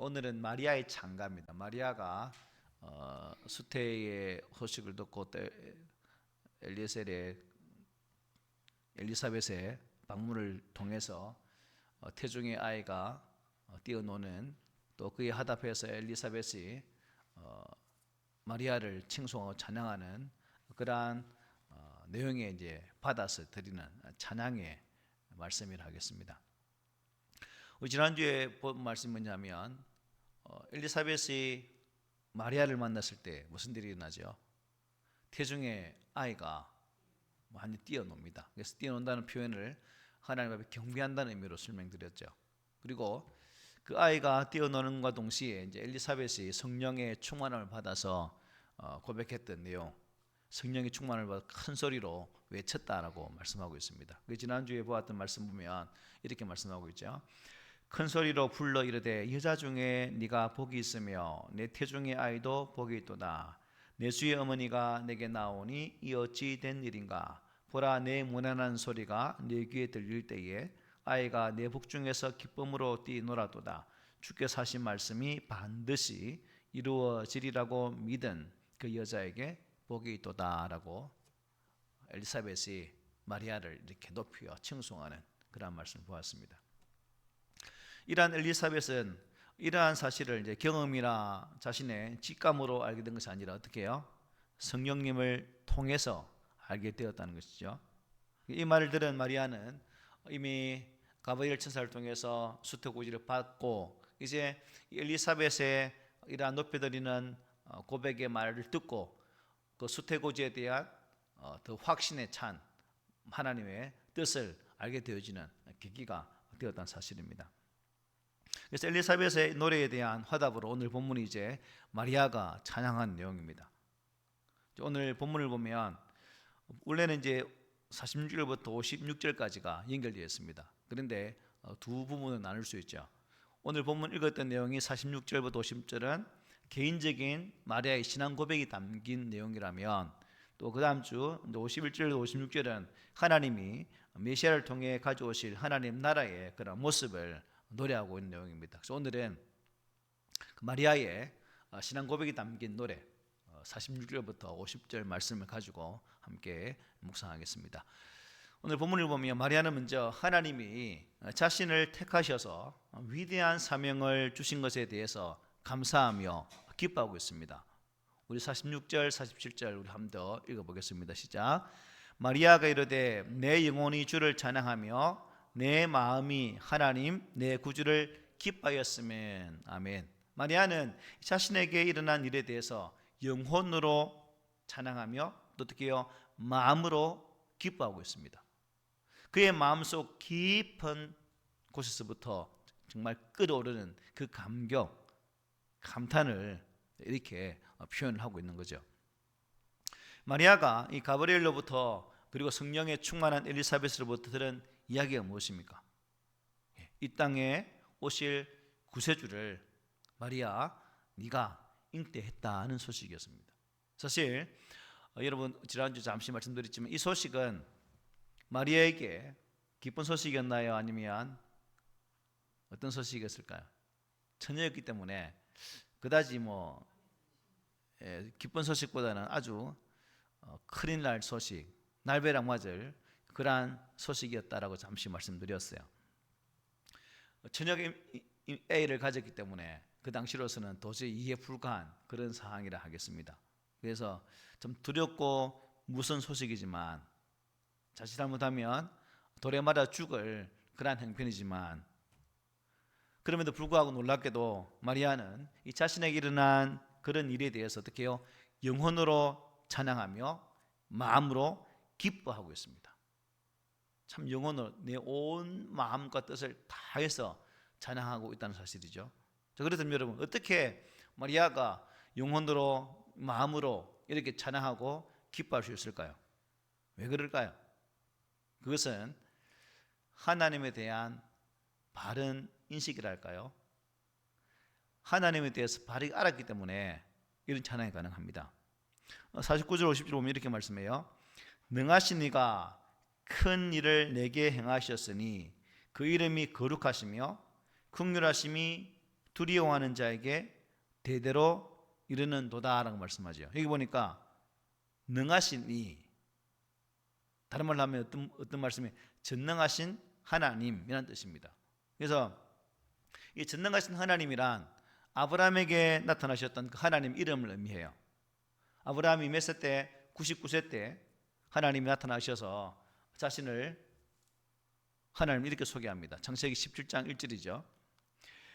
오늘은 마리아의 창가입니다. 마리아가 수태의 소식을 듣고 엘리사벳의 방문을 통해서 태중의 아이가 뛰어노는, 또 그에 하답해서 엘리사벳이 마리아를 칭송하고 찬양하는 그러한 내용에 이제 받아서 드리는 찬양의 말씀이라 하겠습니다. 우리 지난주에 본 말씀이 뭐냐면 엘리사벳이 마리아를 만났을 때 무슨 일이 일어나죠? 태중의 아이가 많이 뛰어놉니다. 그래서 뛰어논다는 표현을 하나님 앞에 경배한다는 의미로 설명드렸죠. 그리고 그 아이가 뛰어노는과 동시에 이제 엘리사벳이 성령의 충만함을 받아서 고백했던 내용, 성령의 충만을 받아 큰 소리로 외쳤다라고 말씀하고 있습니다. 그 지난주에 보았던 말씀 보면 이렇게 말씀하고 있죠. 큰 소리로 불러 이르되 여자 중에 네가 복이 있으며 내 태중의 아이도 복이 있도다. 내 주의 어머니가 내게 나오니 이 어찌 된 일인가. 보라, 내 무난한 소리가 내 귀에 들릴 때에 아이가 내 복중에서 기쁨으로 뛰놀아도다. 주께서 하신 말씀이 반드시 이루어지리라고 믿은 그 여자에게 복이 있도다 라고 엘리사벳이 마리아를 이렇게 높여 칭송하는 그런 말씀을 보았습니다. 이러한 엘리사벳은 이러한 사실을 이제 경험이나 자신의 직감으로 알게 된 것이 아니라 어떻게 해요? 성령님을 통해서 알게 되었다는 것이죠. 이 말을 들은 마리아는 이미 가브리엘 천사를 통해서 수태고지를 받고 이제 엘리사벳의 이러한 높여드리는 고백의 말을 듣고 그 수태고지에 대한 더 확신에 찬 하나님의 뜻을 알게 되어지는 계기가 되었다는 사실입니다. 그래서 엘리사벳의 노래에 대한 화답으로 오늘 본문이 이제 마리아가 찬양한 내용입니다. 오늘 본문을 보면 원래는 이제 46절부터 56절까지가 연결되어 있습니다. 그런데 두 부분으로 나눌 수 있죠. 오늘 본문 읽었던 내용이 46절부터 50절은 개인적인 마리아의 신앙 고백이 담긴 내용이라면, 또 그 다음 주 51절부터 56절은 하나님이 메시아를 통해 가져오실 하나님 나라의 그런 모습을 노래하고 있는 내용입니다. 그래서 오늘은 마리아의 신앙 고백이 담긴 노래 46절부터 50절 말씀을 가지고 함께 묵상하겠습니다. 오늘 본문을 보면 마리아는 먼저 하나님이 자신을 택하셔서 위대한 사명을 주신 것에 대해서 감사하며 기뻐하고 있습니다. 우리 46절, 47절 우리 한 번 더 읽어보겠습니다. 시작. 마리아가 이르되 내 영혼이 주를 찬양하며 내 마음이 하나님 내 구주를 기뻐하였으면. 아멘. 마리아는 자신에게 일어난 일에 대해서 영혼으로 찬양하며 또 어떻게요? 마음으로 기뻐하고 있습니다. 그의 마음속 깊은 곳에서부터 정말 끓어오르는 그 감격, 감탄을 이렇게 표현을 하고 있는 거죠. 마리아가 이 가브리엘로부터 그리고 성령에 충만한 엘리사벳으로부터 들은 이야기가 무엇입니까? 이 땅에 오실 구세주를 마리아 네가 잉태했다는 소식이었습니다. 사실 여러분 지난주 잠시 말씀드렸지만 이 소식은 마리아에게 기쁜 소식이었나요? 아니면 어떤 소식이었을까요? 처녀였기 때문에 그다지 기쁜 소식보다는 아주 큰일 날 소식, 날벼락 맞을 그러한 소식이었다라고 잠시 말씀드렸어요. 처녀 A를 가졌기 때문에 그 당시로서는 도저히 이해 불가한 그런 상황이라 하겠습니다. 그래서 좀 두렵고 무서운 소식이지만 자칫 잘못하면 돌에 맞아 죽을 그러한 형편이지만, 그럼에도 불구하고 놀랍게도 마리아는 이 자신에게 일어난 그런 일에 대해서 어떻게 해요? 영혼으로 찬양하며 마음으로 기뻐하고 있습니다. 참 영혼으로 내 온 마음과 뜻을 다해서 찬양하고 있다는 사실이죠. 자, 그렇다면 여러분 어떻게 마리아가 영혼으로 마음으로 이렇게 찬양하고 기뻐할 수 있을까요? 왜 그럴까요? 그것은 하나님에 대한 바른 인식이랄까요? 하나님에 대해서 바르게 알았기 때문에 이런 찬양이 가능합니다. 49절 50절 보면 이렇게 말씀해요. 능하신 이가 큰 일을 내게 행하셨으니 그 이름이 거룩하시며 긍휼하심이 두려워하는 자에게 대대로 이르는도다라고 말씀하죠. 여기 보니까 능하신 이, 다른 말로 하면 어떤 말씀이 전능하신 하나님이라는 뜻입니다. 그래서 이 전능하신 하나님이란 아브라함에게 나타나셨던 그 하나님 이름을 의미해요. 아브라함이 몇 세 때? 99세 때 하나님이 나타나셔서 자신을 하나님 이렇게 소개합니다. 창세기 17장 1절이죠.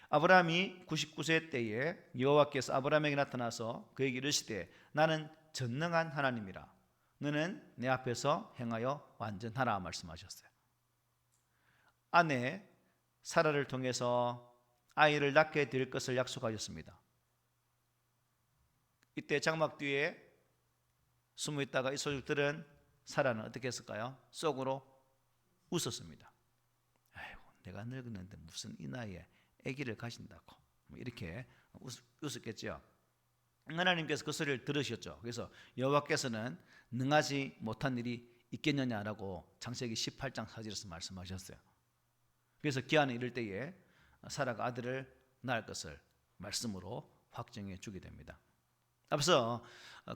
아브라함이 99세 때에 여호와께서 아브라함에게 나타나서 그에게 이르시되 나는 전능한 하나님이라 너는 내 앞에서 행하여 완전하라 말씀하셨어요. 아내 사라를 통해서 아이를 낳게 될 것을 약속하셨습니다. 이때 장막 뒤에 숨어 있다가 이 소식을 들은 사라는 어떻게 했을까요? 속으로 웃었습니다. 아이고, 내가 늙었는데 무슨 이 나이에 아기를 가진다고 이렇게 웃었겠죠. 하나님께서 그 소리를 들으셨죠. 그래서 여호와께서는 능하지 못한 일이 있겠느냐라고 창세기 18장 4절에서 말씀하셨어요. 그래서 기한이 이를 때에 사라가 아들을 낳을 것을 말씀으로 확정해 주게 됩니다. 앞서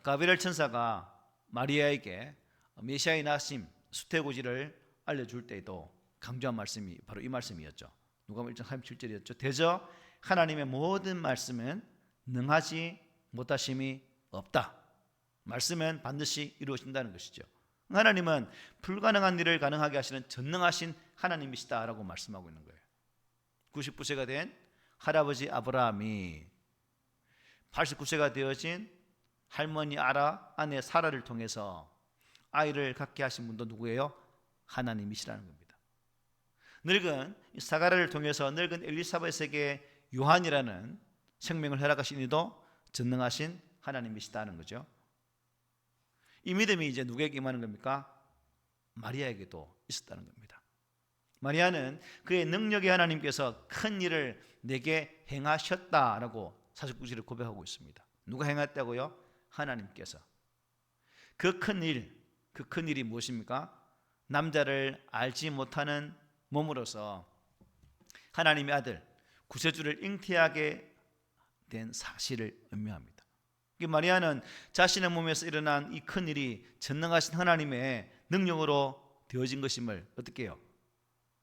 가브리엘 천사가 마리아에게 메시아의 나심 수태고지를 알려줄 때에도 강조한 말씀이 바로 이 말씀이었죠. 누가복음 1장 37절이었죠. 대저 하나님의 모든 말씀은 능하지 못하심이 없다. 말씀은 반드시 이루어진다는 것이죠. 하나님은 불가능한 일을 가능하게 하시는 전능하신 하나님이시다라고 말씀하고 있는 거예요. 99세가 된 할아버지 아브라함이 89세가 되어진 할머니 아내 사라를 통해서 아이를 갖게 하신 분도 누구예요? 하나님이시라는 겁니다. 늙은 사가랴를 통해서 늙은 엘리사벳에게 요한이라는 생명을 허락하신 이도 전능하신 하나님이시다는 거죠. 이 믿음이 이제 누구에게 임하는 겁니까? 마리아에게도 있었다는 겁니다. 마리아는 그의 능력의 하나님께서 큰 일을 내게 행하셨다라고 49절을 고백하고 있습니다. 누가 행했다고요? 하나님께서. 그 큰 일이 무엇입니까? 남자를 알지 못하는 몸으로서 하나님의 아들 구세주를 잉태하게 된 사실을 의미합니다. 마리아는 자신의 몸에서 일어난 이 큰 일이 전능하신 하나님의 능력으로 되어진 것임을 어떻게 해요?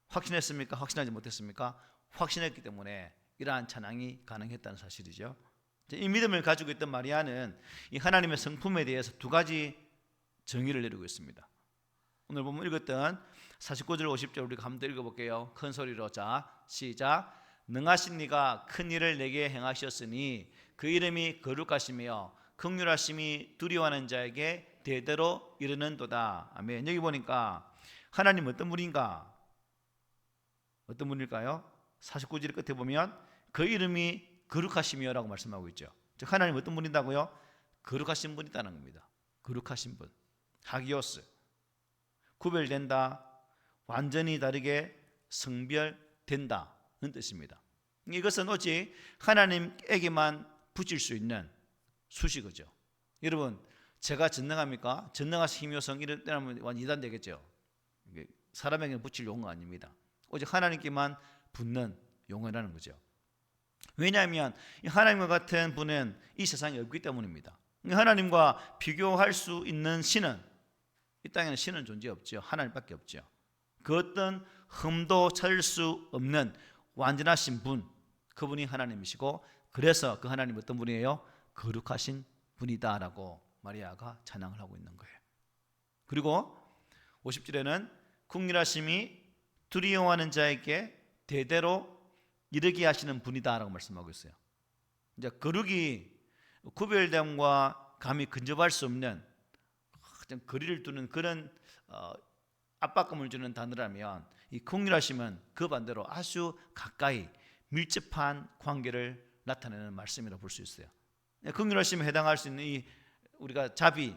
확신했습니까? 확신하지 못했습니까? 확신했기 때문에 이러한 찬양이 가능했다는 사실이죠. 이 믿음을 가지고 있던 마리아는 이 하나님의 성품에 대해서 두 가지 정의를 내리고 있습니다. 오늘 보면 읽었던 49절 50절 우리가 한번 읽어볼게요. 큰 소리로. 자, 시작. 능하신 이가 큰 일을 내게 행하셨으니 그 이름이 거룩하시며 긍휼하심이 두려워하는 자에게 대대로 이르는도다. 아멘. 여기 보니까 하나님 어떤 분인가? 어떤 분일까요? 49절 끝에 보면 그 이름이 거룩하시며 라고 말씀하고 있죠. 즉 하나님 어떤 분이다고요? 거룩하신 분이다는 겁니다. 거룩하신 분. 하기오스. 구별된다. 완전히 다르게 성별된다는 뜻입니다. 이것은 오직 하나님에게만 붙일 수 있는 수식어죠. 여러분, 제가 전능합니까? 전능하신 힘요성 이러면 완전 이단 되겠죠. 사람에게는 붙일 용어가 아닙니다. 오직 하나님께만 붙는 용어라는 거죠. 왜냐하면 하나님과 같은 분은 이 세상에 없기 때문입니다. 하나님과 비교할 수 있는 신은, 이 땅에는 신은 존재 없죠. 하나님밖에 없죠. 그 어떤 흠도 찾을 수 없는 완전하신 분, 그분이 하나님이시고, 그래서 그 하나님 어떤 분이에요? 거룩하신 분이다라고 마리아가 찬양을 하고 있는 거예요. 그리고 50절에는 긍휼하심이 두려워하는 자에게 대대로 이르게 하시는 분이다라고 말씀하고 있어요. 이제 거룩이 구별됨과 감히 근접할 수 없는 거리를 두는 그런 압박감을 주는 단어라면, 이 긍휼하심은 그 반대로 아주 가까이 밀접한 관계를 나타내는 말씀이라고 볼 수 있어요. 긍휼하심에 해당할 수 있는 이 우리가 자비,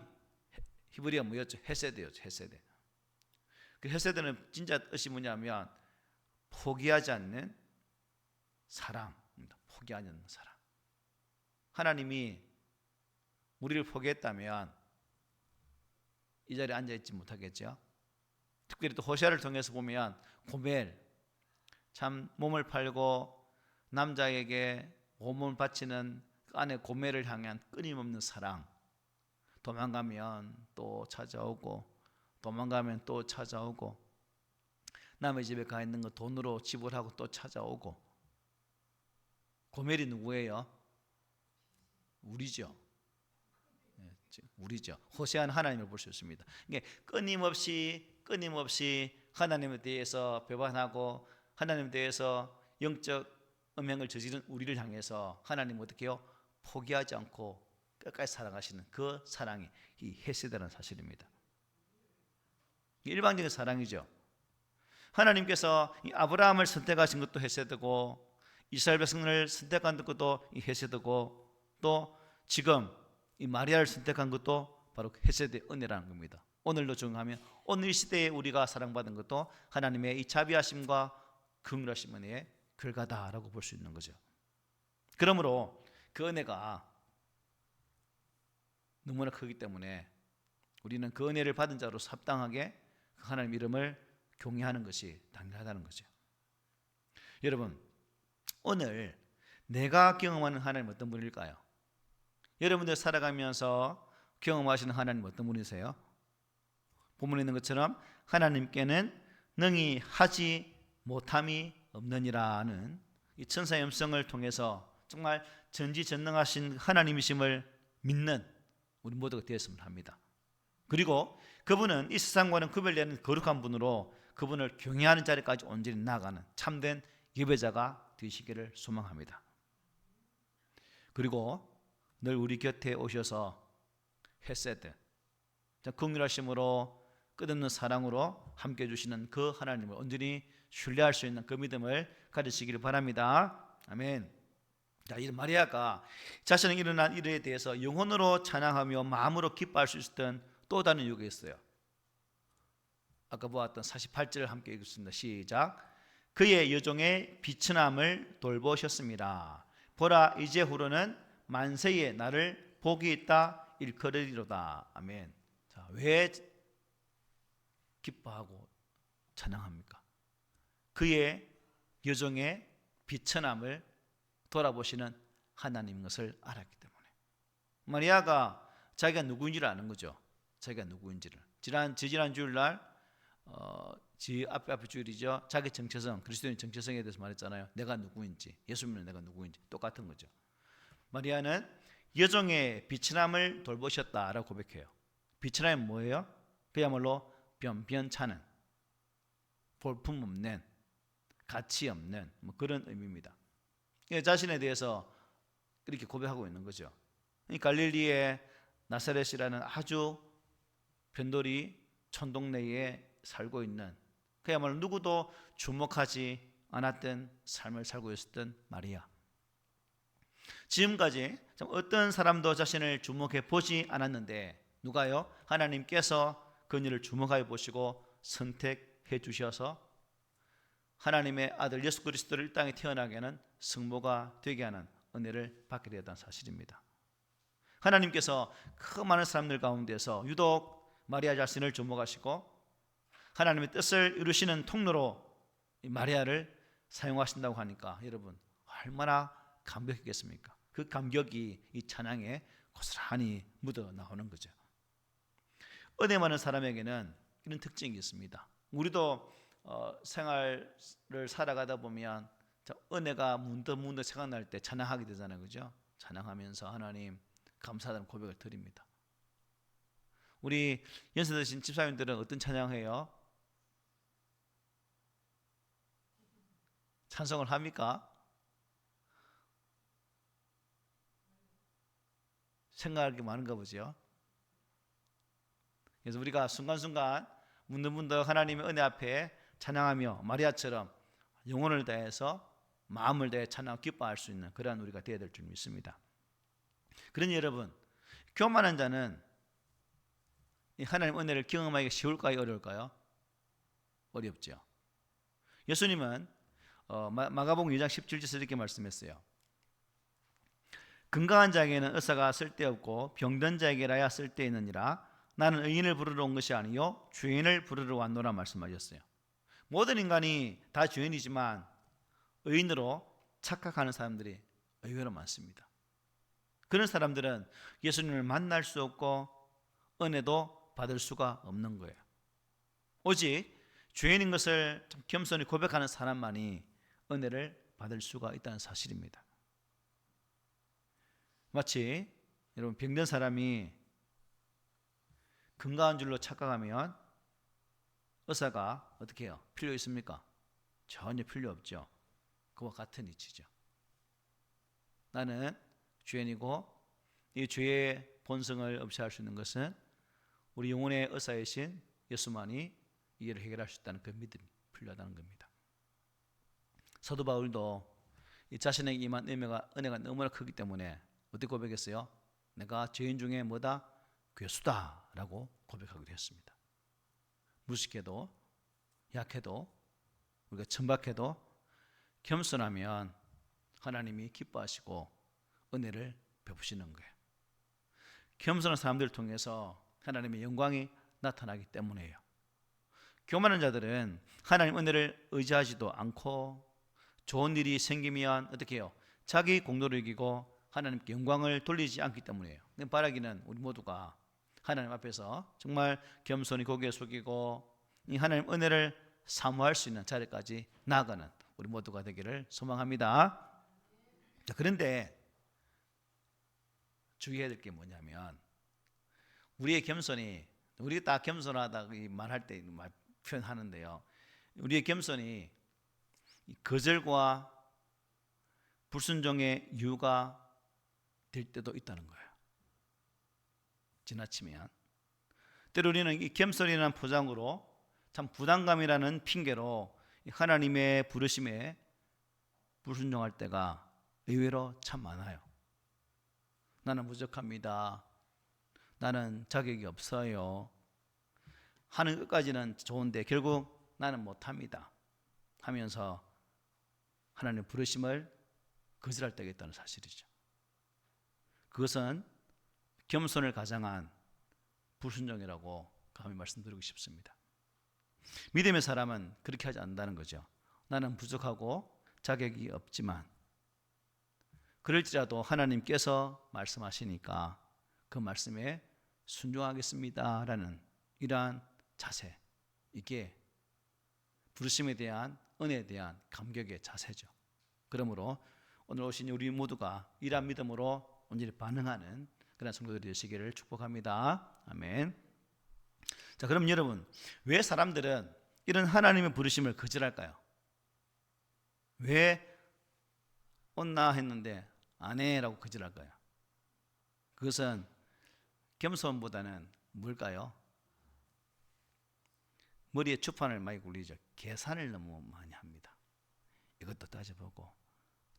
히브리어 뭐였죠? 헤세드였죠. 헤세드. 그 헤세드는 진짜 뜻이 뭐냐면 포기하지 않는 사랑입니다. 포기하지 않는 사랑. 하나님이 우리를 포기했다면 이 자리에 앉아있지 못하겠죠. 특별히 또 호세아를 통해서 보면 고멜, 참 몸을 팔고 남자에게 온몸을 바치는 그 안에 고매를 향한 끊임없는 사랑. 도망가면 또 찾아오고 도망가면 또 찾아오고 남의 집에 가 있는 거 돈으로 지불하고 또 찾아오고. 고멜이 누구예요? 우리죠. 우리죠. 호세아는 하나님을 볼 수 있습니다. 이게 끊임없이 하나님에 대해서 배반하고 하나님에 대해서 영적 음행을 저지른 우리를 향해서 하나님 어떻게 해요? 포기하지 않고 끝까지 사랑하시는 그 사랑이 이 헤세드라는 사실입니다. 일방적인 사랑이죠. 하나님께서 이 아브라함을 선택하신 것도 헤세드고 이스라엘 백성을 선택한 것도 이 헤세드고 또 지금 이 마리아를 선택한 것도 바로 헤세드의 은혜라는 겁니다. 오늘로 적용하면 오늘 이 시대에 우리가 사랑받은 것도 하나님의 이 자비하심과 긍휼하심 은혜의 결과다라고 볼 수 있는 거죠. 그러므로 그 은혜가 너무나 크기 때문에 우리는 그 은혜를 받은 자로서 합당하게 하나님 이름을 경외하는 것이 당연하다는 거죠. 여러분, 오늘 내가 경험하는 하나님 어떤 분일까요? 여러분들 살아가면서 경험하시는 하나님 어떤 분이세요? 본문에 있는 것처럼 하나님께는 능히 하지 못함이 없느니라는 이 천사의 음성을 통해서 정말 전지전능하신 하나님이심을 믿는 우리 모두가 되었으면 합니다. 그리고 그분은 이 세상과는 구별되는 거룩한 분으로 그분을 경외하는 자리까지 온전히 나아가는 참된 예배자가 되시기를 소망합니다. 그리고 늘 우리 곁에 오셔서 헤세드, 긍휼하심으로 끝없는 사랑으로 함께 해주시는 그 하나님을 온전히 신뢰할 수 있는 그 믿음을 가지시기를 바랍니다. 아멘. 자, 이 마리아가 자신의 일어난 일에 대해서 영혼으로 찬양하며 마음으로 기뻐할 수 있었던 또 다른 이유가 있어요. 아까 보았던 48절을 함께 읽겠습니다. 시작. 그의 여종의 비천함을 돌보셨습니다. 보라, 이제 후로는 만세에 나를 복이 있다 일컬으리로다. 아멘. 자, 왜 기뻐하고 찬양합니까? 그의 여종의 비천함을 돌아보시는 하나님인 것을 알았기 때문에. 마리아가 자기가 누구인지를 아는 거죠. 자기가 누구인지를. 지지난 주일날 앞에 주일이죠. 자기 정체성, 그리스도인 정체성에 대해서 말했잖아요. 내가 누구인지, 예수 믿는 내가 누구인지 똑같은 거죠. 마리아는 여종의 비천함을 돌보셨다라고 고백해요. 비천함이 뭐예요? 그야말로 변변찮은, 볼품없는, 가치 없는 그런 의미입니다. 자신에 대해서 이렇게 고백하고 있는 거죠. 갈릴리의 나사렛이라는 아주 변돌이 촌동네에 살고 있는, 그야말로 누구도 주목하지 않았던 삶을 살고 있었던 마리아. 지금까지 어떤 사람도 자신을 주목해 보지 않았는데 누가요? 하나님께서 그녀를 주목하여 보시고 선택해 주셔서 하나님의 아들 예수 그리스도를 이 땅에 태어나게 하는 성모가 되게 하는 은혜를 받게 되었다는 사실입니다. 하나님께서 그 많은 사람들 가운데서 유독 마리아 자신을 주목하시고 하나님의 뜻을 이루시는 통로로 이 마리아를 사용하신다고 하니까 여러분 얼마나 감격했겠습니까? 그 감격이 이 찬양에 고스란히 묻어 나오는 거죠. 은혜 많은 사람에게는 이런 특징이 있습니다. 우리도 생활을 살아가다 보면 은혜가 문득문득 생각날 때 찬양하게 되잖아요. 그죠? 찬양하면서 하나님 감사하다는 고백을 드립니다. 우리 연세 드신 집사님들은 어떤 찬양해요? 찬송을 합니까? 생각할 게 많은가 보죠. 그래서 우리가 순간순간 문득문득 하나님의 은혜 앞에 찬양하며 마리아처럼 영혼을 다해서 마음을 다해 찬양하고 기뻐할 수 있는 그러한 우리가 되어야 될 줄 믿습니다. 그러니 여러분, 교만한 자는 이 하나님 은혜를 경험하기가 쉬울까요? 어려울까요? 어렵죠. 예수님은 마가복음 2장 17절에서 이렇게 말씀했어요. 건강한 자에게는 의사가 쓸데없고 병든 자에게라야 쓸데있느니라. 나는 의인을 부르러 온 것이 아니요 죄인을 부르러 왔노라 말씀하셨어요. 모든 인간이 다 죄인이지만 의인으로 착각하는 사람들이 의외로 많습니다. 그런 사람들은 예수님을 만날 수 없고 은혜도 받을 수가 없는 거예요. 오직 죄인인 것을 겸손히 고백하는 사람만이 은혜를 받을 수가 있다는 사실입니다. 마치 여러분 병든 사람이 건강한 줄로 착각하면 의사가 어떻게 해요? 필요 있습니까? 전혀 필요 없죠. 그와 같은 이치죠. 나는 죄인이고 이 죄의 본성을 없애할 수 있는 것은 우리 영혼의 의사이신 예수만이 이해를 해결할 수 있다는 그 믿음이 필요하다는 겁니다. 사도 바울도 이 자신에게 임한 은혜가 너무나 크기 때문에 어떻게 고백했어요? 내가 죄인 중에 뭐다? 괴수다 라고 고백하기도 했습니다. 무식해도 약해도 우리가 천박해도 겸손하면 하나님이 기뻐하시고 은혜를 베푸시는 거예요. 겸손한 사람들을 통해서 하나님의 영광이 나타나기 때문이에요. 교만한 자들은 하나님 은혜를 의지하지도 않고 좋은 일이 생기면 어떻게 해요? 자기 공로를 이기고 하나님께 영광을 돌리지 않기 때문이에요. 바라기는 우리 모두가 하나님 앞에서 정말 겸손히 고개 숙이고 이 하나님 은혜를 사모할 수 있는 자리까지 나아가는 우리 모두가 되기를 소망합니다. 자, 그런데 주의해야 될 게 뭐냐면 우리의 겸손이 우리가 다 겸손하다 말할 때 표현하는데요. 우리의 겸손이 거절과 불순종의 이유가 될 때도 있다는 거예요. 지나치면 때로 우리는 이 겸손이라는 포장으로 참 부담감이라는 핑계로 하나님의 부르심에 불순종할 때가 의외로 참 많아요. 나는 부족합니다. 나는 자격이 없어요. 하는 것까지는 좋은데 결국 나는 못합니다 하면서 하나님의 부르심을 거절할 때가 있다는 사실이죠. 그것은 겸손을 가장한 불순종이라고 감히 말씀드리고 싶습니다. 믿음의 사람은 그렇게 하지 않는다는 거죠. 나는 부족하고 자격이 없지만 그럴지라도 하나님께서 말씀하시니까 그 말씀에 순종하겠습니다라는 이러한 자세, 이게 부르심에 대한 은혜에 대한 감격의 자세죠. 그러므로 오늘 오신 우리 모두가 이러한 믿음으로 온전히 반응하는 그런 성도들이 되시기를 축복합니다. 아멘. 자, 그럼 여러분, 왜 사람들은 이런 하나님의 부르심을 거절할까요? 왜 온나 했는데 안 해라고 거절할까요? 그것은 겸손보다는 뭘까요? 머리에 주판을 많이 굴리죠. 계산을 너무 많이 합니다. 이것도 따져보고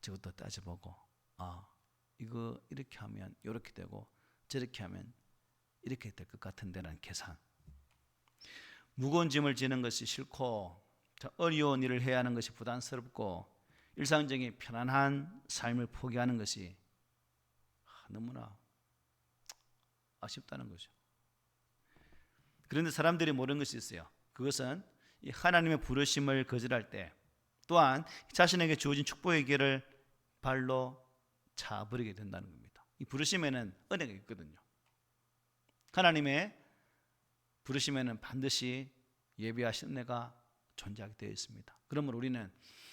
저것도 따져보고 이거 이렇게 하면 이렇게 되고 저렇게 하면 이렇게 될 것 같은데라는 계산. 무거운 짐을 지는 것이 싫고 어려운 일을 해야 하는 것이 부담스럽고 일상적인 편안한 삶을 포기하는 것이 너무나 아쉽다는 거죠. 그런데 사람들이 모르는 것이 있어요. 그것은 이 하나님의 부르심을 거절할 때 또한 자신에게 주어진 축복의 길을 발로 차버리게 된다는 겁니다. 이 부르심에는 은혜가 있거든요. 하나님의 부르심에는 반드시 예비하신 은혜가 존재하게 되어 있습니다. 그러므로 우리는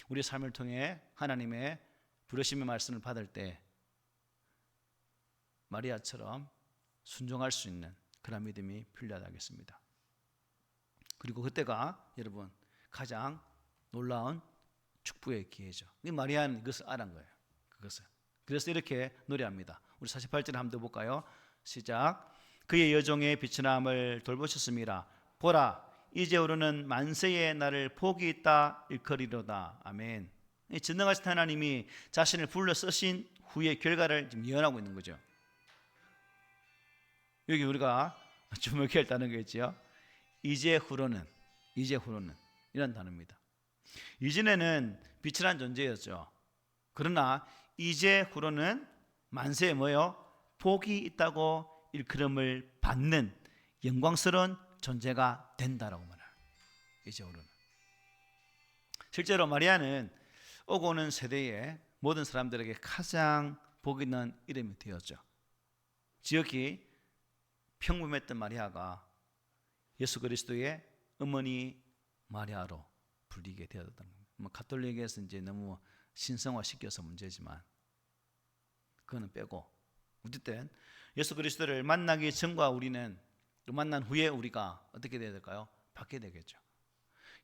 우리 삶을 통해 하나님의 부르심의 말씀을 받을 때 마리아처럼 순종할 수 있는 그런 믿음이 필요하다겠습니다. 그리고 그때가 여러분 가장 놀라운 축복의 기회죠. 이 마리아는 이것을 알은 거예요. 그것을. 그래서 이렇게 노래합니다. 우리 48절 한번 더 볼까요? 시작. 그의 여종의 비천함을 돌보셨습니다. 보라, 이제 오르는 만세의 날을 복이 있다 일컬이로다. 아멘. 이 전능하신 하나님이 자신을 불러 쓰신 후의 결과를 지금 예언하고 있는 거죠. 여기 우리가 주목해야 할 단어가 있죠. 이제 후로는 이런 단어입니다. 이전에는 비천한 존재였죠. 그러나 이제 후로는 만세에 뭐요? 복이 있다고 일컬음을 받는 영광스러운 존재가 된다라고 말해요. 이제 후로는. 실제로 마리아는 오고 오는 세대에 모든 사람들에게 가장 복 있는 이름이 되었죠. 지극히 평범했던 마리아가 예수 그리스도의 어머니 마리아로 불리게 되었던 겁니다. 가톨릭에서 이제 너무 신성화 시켜서 문제지만 그거는 빼고 어쨌든 예수 그리스도를 만나기 전과 우리는 또 만난 후에 우리가 어떻게 돼야 될까요? 바뀌게 되겠죠.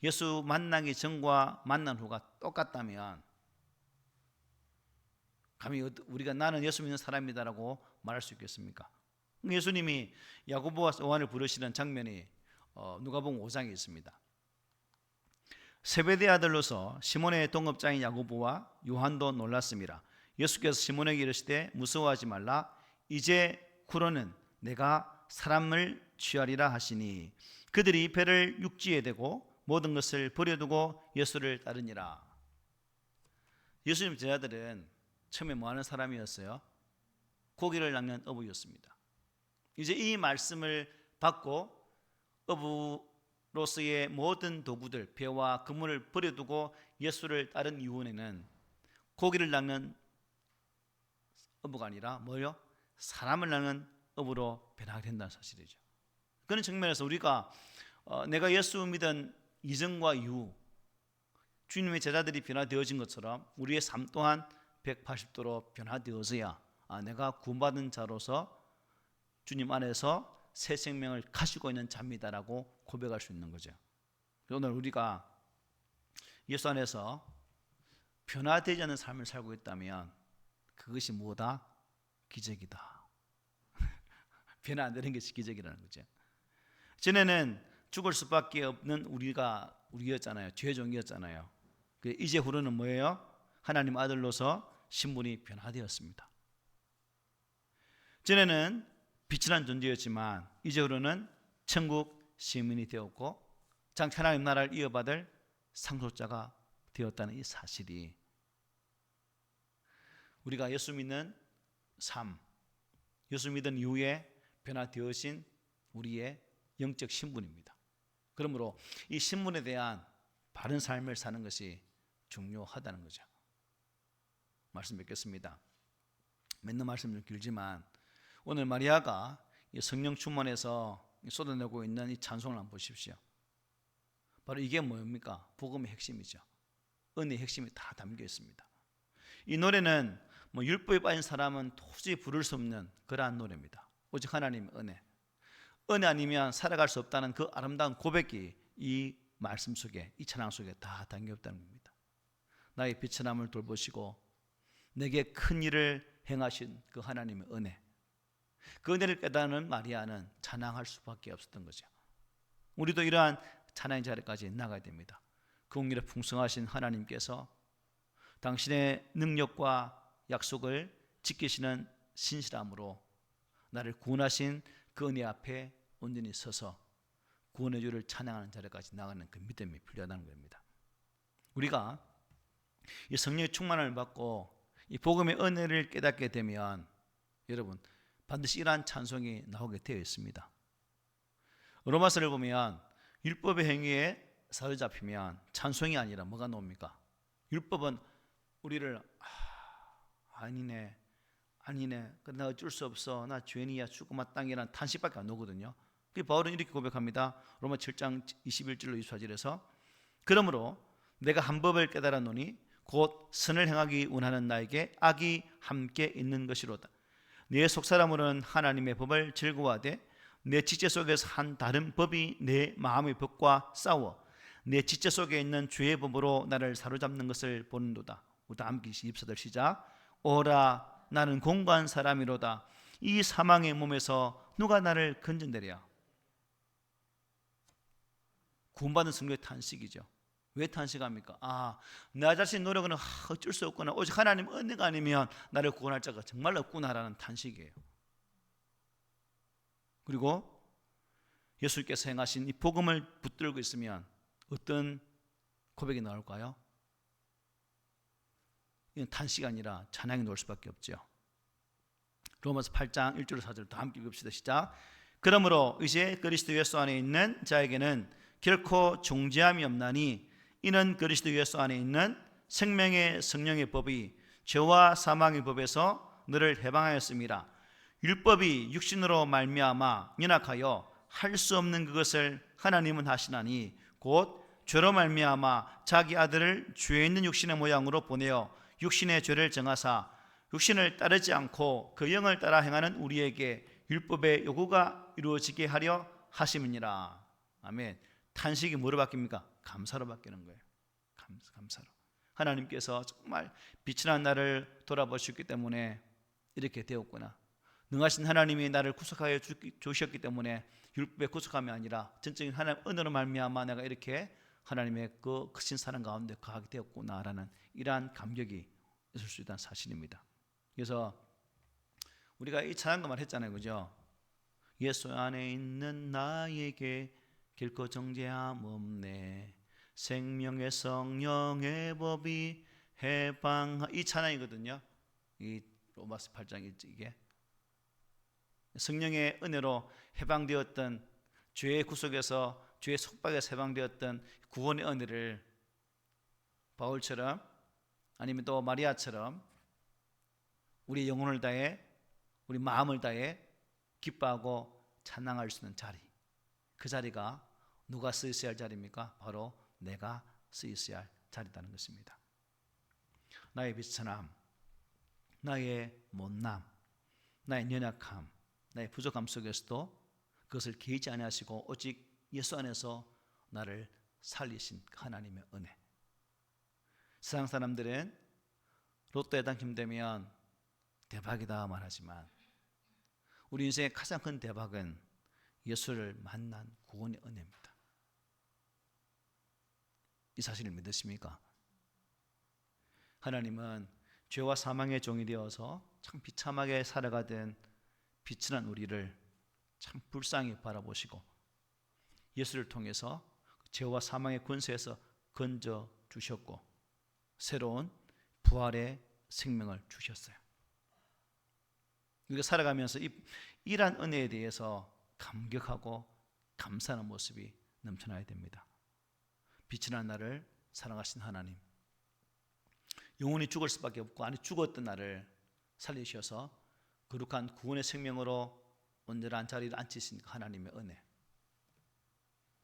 예수 만나기 전과 만난 후가 똑같다면 감히 우리가 나는 예수 믿는 사람이다라고 말할 수 있겠습니까? 예수님이 야고보와 요한을 부르시는 장면이 누가복음 5장에 있습니다. 세베대 아들로서 시몬의 동업자인 야고보와 요한도 놀랐습니다. 예수께서 시몬에게 이르시되 무서워하지 말라. 이제 후로는 내가 사람을 취하리라 하시니 그들이 배를 육지에 대고 모든 것을 버려두고 예수를 따르니라. 예수님 제자들은 처음에 뭐하는 사람이었어요? 고기를 낚는 어부였습니다. 이제 이 말씀을 받고 어부로서의 모든 도구들, 배와 그물을 버려두고 예수를 따른 이후에는 고기를 낚는 어부가 아니라 뭐요? 사람을 낚는 어부로 변하게 된다는 사실이죠. 그런 측면에서 우리가 내가 예수 믿은 이전과 이후 주님의 제자들이 변화되어진 것처럼 우리의 삶 또한 180도로 변화되어져야 내가 구원받은 자로서 주님 안에서 새 생명을 가지고 있는 자입니다라고 고백할 수 있는 거죠. 오늘 우리가 예수 안에서 변화되지 않는 삶을 살고 있다면 그것이 뭐다? 기적이다. 변화 안 되는 것이 기적이라는 거죠. 전에는 죽을 수밖에 없는 우리였잖아요. 죄의 종이었잖아요. 이제 후로는 뭐예요? 하나님 아들로서 신분이 변화되었습니다. 전에는 빛이란 존재였지만 이제로는 천국 시민이 되었고 장차 하나님 나라를 이어받을 상속자가 되었다는 이 사실이 우리가 예수 믿는 삶, 예수 믿은 이후에 변화되어진 우리의 영적 신분입니다. 그러므로 이 신분에 대한 바른 삶을 사는 것이 중요하다는 거죠. 말씀 뵙겠습니다. 맨날 말씀 좀 길지만 오늘 마리아가 성령 충만해서 쏟아내고 있는 이 찬송을 한번 보십시오. 바로 이게 뭡니까? 복음의 핵심이죠. 은혜의 핵심이 다 담겨 있습니다. 이 노래는 율법에 빠진 사람은 도저히 부를 수 없는 그러한 노래입니다. 오직 하나님의 은혜. 은혜 아니면 살아갈 수 없다는 그 아름다운 고백이 이 말씀 속에, 이 찬양 속에 다 담겨 있다는 겁니다. 나의 비천함을 돌보시고 내게 큰 일을 행하신 그 하나님의 은혜, 그 은혜를 깨닫는 마리아는 찬양할 수밖에 없었던 거죠. 우리도 이러한 찬양의 자리까지 나가야 됩니다. 그 공일에 풍성하신 하나님께서 당신의 능력과 약속을 지키시는 신실함으로 나를 구원하신 그 은혜 앞에 온전히 서서 구원의 주를 찬양하는 자리까지 나가는 그 믿음이 필요하다는 겁니다. 우리가 이 성령의 충만을 받고 이 복음의 은혜를 깨닫게 되면 여러분 반드시 이러한 찬송이 나오게 되어 있습니다. 로마서를 보면 율법의 행위에 사로잡히면 찬송이 아니라 뭐가 나옵니까? 율법은 우리를 아니네 나 어쩔 수 없어, 나 죄인이야, 죽고 마땅이라는 탄식밖에 안 나오거든요. 바울은 이렇게 고백합니다. 로마 7장 21절로 24절에서 그러므로 내가 한 법을 깨달았노니 곧 선을 행하기 원하는 나에게 악이 함께 있는 것이로다. 내 속사람으로는 하나님의 법을 즐거워하되 내 지체 속에서 한 다른 법이 내 마음의 법과 싸워 내 지체 속에 있는 죄의 법으로 나를 사로잡는 것을 보는도다. 우리 함께 24절 시작. 오라 나는 공고한 사람이로다. 이 사망의 몸에서 누가 나를 건져내랴. 구원받은 성도의 탄식이죠. 왜 탄식합니까? 나 자신 노력은 어쩔 수 없구나. 오직 하나님 은혜가 아니면 나를 구원할 자가 정말 없구나라는 탄식이에요. 그리고 예수께서 행하신 이 복음을 붙들고 있으면 어떤 고백이 나올까요? 이건 탄식이 아니라 찬양이 나올 수밖에 없죠. 로마서 8장 1절 4절 다 함께 읽읍시다. 시작. 그러므로 이제 그리스도 예수 안에 있는 자에게는 결코 존재함이 없나니 이는 그리스도 예수 안에 있는 생명의 성령의 법이 죄와 사망의 법에서 너를 해방하였음이라. 율법이 육신으로 말미암아 연약하여 할 수 없는 그것을 하나님은 하시나니 곧 죄로 말미암아 자기 아들을 죄 있는 육신의 모양으로 보내어 육신의 죄를 정하사 육신을 따르지 않고 그 영을 따라 행하는 우리에게 율법의 요구가 이루어지게 하려 하심이니라. 아멘. 탄식이 뭐로 바뀝니까? 감사로 바뀌는 거예요. 감사로. 하나님께서 정말 빛이 난 나를 돌아보셨기 때문에 이렇게 되었구나. 능하신 하나님이 나를 구속하여 주셨기 때문에 율법의 구속함이 아니라 전적인 하나님 은혜로 말미암아 내가 이렇게 하나님의 그 크신 사랑 가운데 거하게 되었구나라는 이러한 감격이 있을 수 있다는 사실입니다. 그래서 우리가 이 찬양가만 했잖아요, 그죠? 예수 안에 있는 나에게 결코 정죄함 없네. 생명의 성령의 법이 해방. 이 찬양이거든요. 이 로마서 8장 이게 성령의 은혜로 해방되었던 죄의 구속에서 죄의 속박에서 해방되었던 구원의 은혜를 바울처럼 아니면 또 마리아처럼 우리 영혼을 다해 우리 마음을 다해 기뻐하고 찬양할 수 있는 자리, 그 자리가 누가 쓰였어야 할 자리입니까? 바로 내가 쓰였어야 할 자리라는 것입니다. 나의 비천함, 나의 못남, 나의 연약함, 나의 부족함 속에서도 그것을 개의치 아니하시고 오직 예수 안에서 나를 살리신 하나님의 은혜. 세상 사람들은 로또에 당첨되면 대박이다 말하지만 우리 인생의 가장 큰 대박은 예수를 만난 구원의 은혜입니다. 이 사실을 믿으십니까? 하나님은 죄와 사망의 종이 되어서 참 비참하게 살아가던 비천한 우리를 참 불쌍히 바라보시고 예수를 통해서 죄와 사망의 권세에서 건져 주셨고 새로운 부활의 생명을 주셨어요. 우리가 살아가면서 이러한 은혜에 대해서 감격하고 감사하는 모습이 넘쳐나야 됩니다. 빛이 난 나를 사랑하신 하나님, 영원히 죽을 수밖에 없고 아니 죽었던 나를 살리셔서 거룩한 구원의 생명으로 온전한 자리를 앉히신 하나님의 은혜,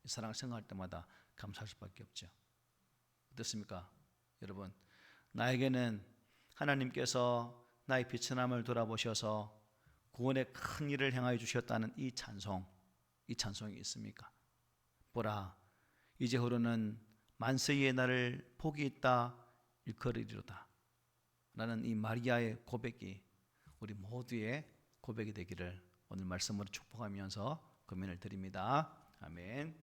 이 사랑을 생각할 때마다 감사할 수밖에 없죠. 어떻습니까? 여러분, 나에게는 하나님께서 나의 비천함을 돌아보셔서 구원의 큰 일을 행하여 주셨다는 이 찬송이 있습니까? 보라, 이제후로는 만세의 나를 복이 있다 일컬으리로다 라는 이 마리아의 고백이 우리 모두의 고백이 되기를 오늘 말씀으로 축복하면서 고민을 드립니다. 아멘.